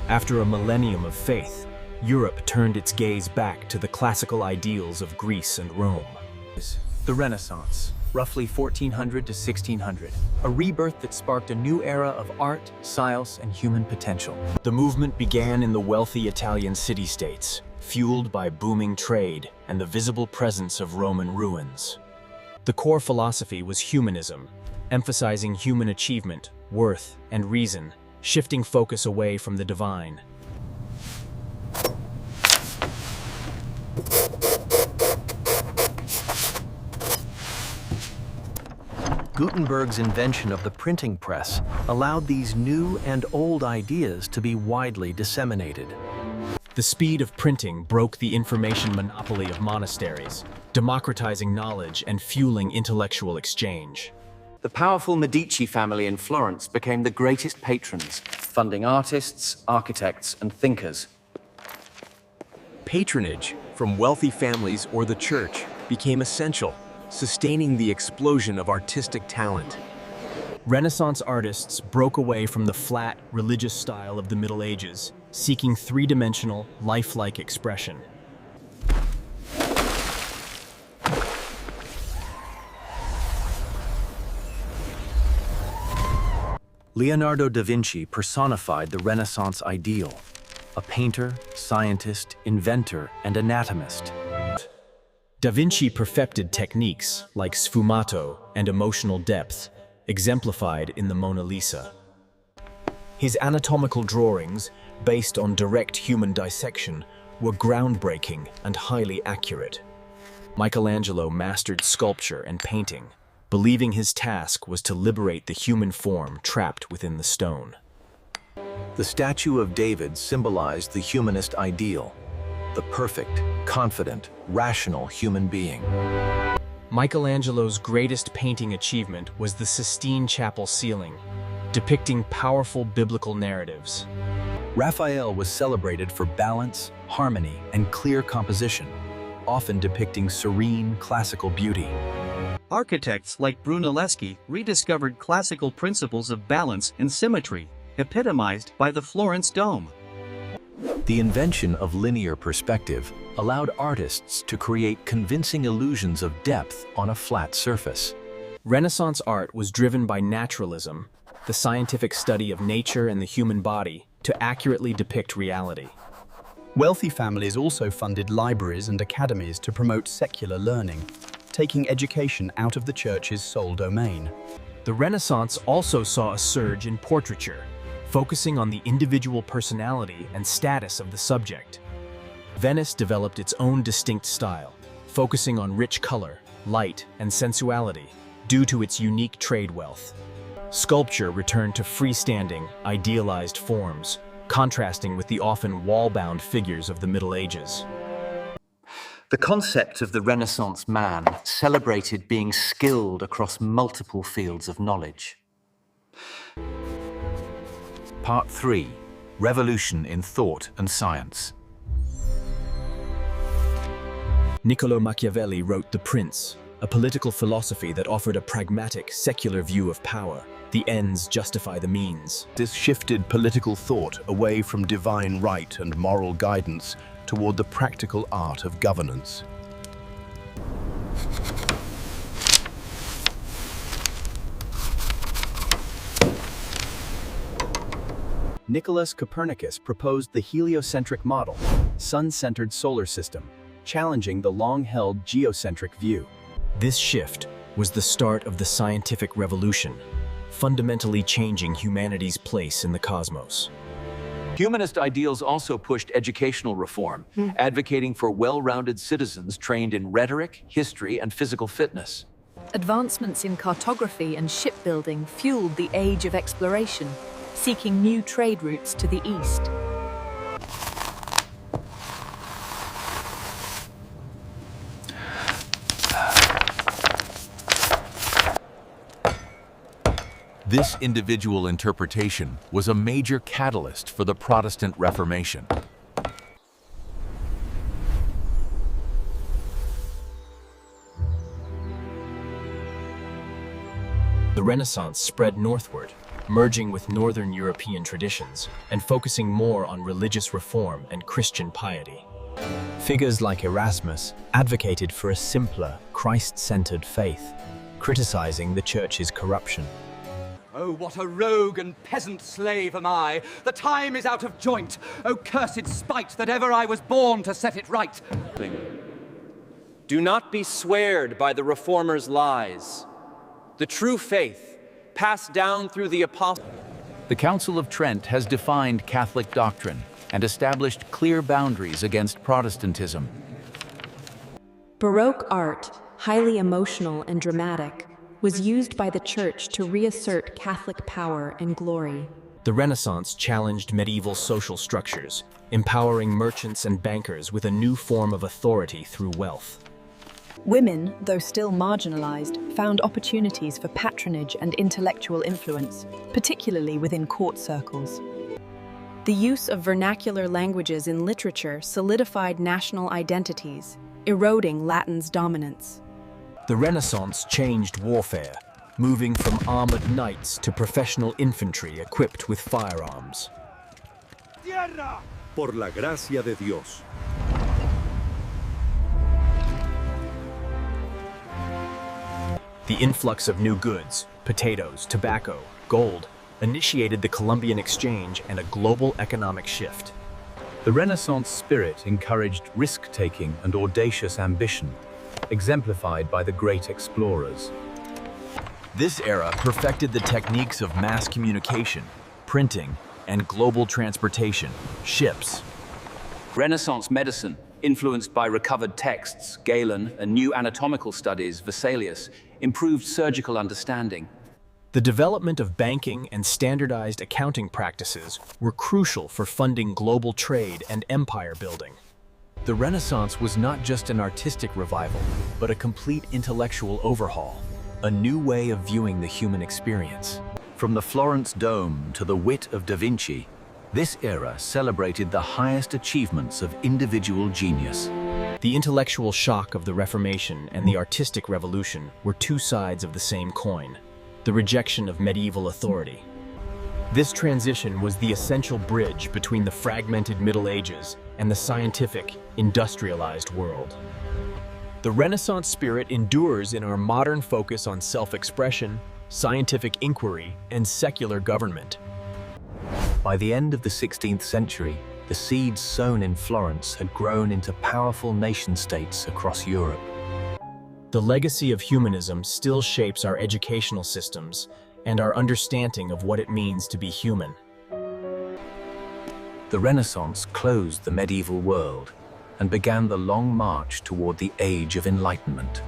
After a millennium of faith, Europe turned its gaze back to the classical ideals of Greece and Rome. The Renaissance, roughly 1400 to 1600, a rebirth that sparked a new era of art, science, and human potential. The movement began in the wealthy Italian city-states, fueled by booming trade and the visible presence of Roman ruins. The core philosophy was humanism, emphasizing human achievement, worth, and reason, shifting focus away from the divine. Gutenberg's invention of the printing press allowed these new and old ideas to be widely disseminated. The speed of printing broke the information monopoly of monasteries, democratizing knowledge and fueling intellectual exchange. The powerful Medici family in Florence became the greatest patrons, funding artists, architects, and thinkers. Patronage from wealthy families or the church became essential, sustaining the explosion of artistic talent. Renaissance artists broke away from the flat, religious style of the Middle Ages, seeking three-dimensional, lifelike expression. Leonardo da Vinci personified the Renaissance ideal, a painter, scientist, inventor, and anatomist. Da Vinci perfected techniques like sfumato and emotional depth, exemplified in the Mona Lisa. His anatomical drawings, based on direct human dissection, were groundbreaking and highly accurate. Michelangelo mastered sculpture and painting, believing his task was to liberate the human form trapped within the stone. The statue of David symbolized the humanist ideal, the perfect, confident, rational human being. Michelangelo's greatest painting achievement was the Sistine Chapel ceiling, depicting powerful biblical narratives. Raphael was celebrated for balance, harmony, and clear composition, often depicting serene, classical beauty. Architects like Brunelleschi rediscovered classical principles of balance and symmetry, epitomized by the Florence Dome. The invention of linear perspective allowed artists to create convincing illusions of depth on a flat surface. Renaissance art was driven by naturalism, the scientific study of nature and the human body, to accurately depict reality. Wealthy families also funded libraries and academies to promote secular learning, taking education out of the church's sole domain. The Renaissance also saw a surge in portraiture, focusing on the individual personality and status of the subject. Venice developed its own distinct style, focusing on rich color, light, and sensuality, due to its unique trade wealth. Sculpture returned to freestanding, idealized forms, contrasting with the often wall-bound figures of the Middle Ages. The concept of the Renaissance man celebrated being skilled across multiple fields of knowledge. Part 3. Revolution in Thought and Science. Niccolò Machiavelli wrote The Prince, a political philosophy that offered a pragmatic, secular view of power. The ends justify the means. This shifted political thought away from divine right and moral guidance toward the practical art of governance. Nicholas Copernicus proposed the heliocentric model, sun-centered solar system, challenging the long-held geocentric view. This shift was the start of the scientific revolution, fundamentally changing humanity's place in the cosmos. Humanist ideals also pushed educational reform, advocating for well-rounded citizens trained in rhetoric, history, and physical fitness. Advancements in cartography and shipbuilding fueled the age of exploration, seeking new trade routes to the east. This individual interpretation was a major catalyst for the Protestant Reformation. The Renaissance spread northward, merging with Northern European traditions and focusing more on religious reform and Christian piety. Figures like Erasmus advocated for a simpler, Christ-centered faith, criticizing the Church's corruption. Oh, what a rogue and peasant slave am I! The time is out of joint! Oh, cursed spite that ever I was born to set it right! Do not be sweared by the Reformers' lies. The true faith, passed down through the apostles. The Council of Trent has defined Catholic doctrine and established clear boundaries against Protestantism. Baroque art, highly emotional and dramatic, was used by the Church to reassert Catholic power and glory. The Renaissance challenged medieval social structures, empowering merchants and bankers with a new form of authority through wealth. Women, though still marginalized, found opportunities for patronage and intellectual influence, particularly within court circles. The use of vernacular languages in literature solidified national identities, eroding Latin's dominance. The Renaissance changed warfare, moving from armored knights to professional infantry equipped with firearms. Tierra! Por la gracia de Dios. The influx of new goods, potatoes, tobacco, gold, initiated the Columbian Exchange and a global economic shift. The Renaissance spirit encouraged risk-taking and audacious ambition, exemplified by the great explorers. This era perfected the techniques of mass communication, printing, and global transportation, ships. Renaissance medicine, influenced by recovered texts, Galen, and new anatomical studies, Vesalius, improved surgical understanding. The development of banking and standardized accounting practices were crucial for funding global trade and empire building. The Renaissance was not just an artistic revival, but a complete intellectual overhaul, a new way of viewing the human experience. From the Florence Dome to the wit of Da Vinci, this era celebrated the highest achievements of individual genius. The intellectual shock of the Reformation and the artistic revolution were two sides of the same coin, the rejection of medieval authority. This transition was the essential bridge between the fragmented Middle Ages and the scientific, industrialized world. The Renaissance spirit endures in our modern focus on self-expression, scientific inquiry, and secular government. By the end of the 16th century, the seeds sown in Florence had grown into powerful nation-states across Europe. The legacy of humanism still shapes our educational systems and our understanding of what it means to be human. The Renaissance closed the medieval world and began the long march toward the Age of Enlightenment.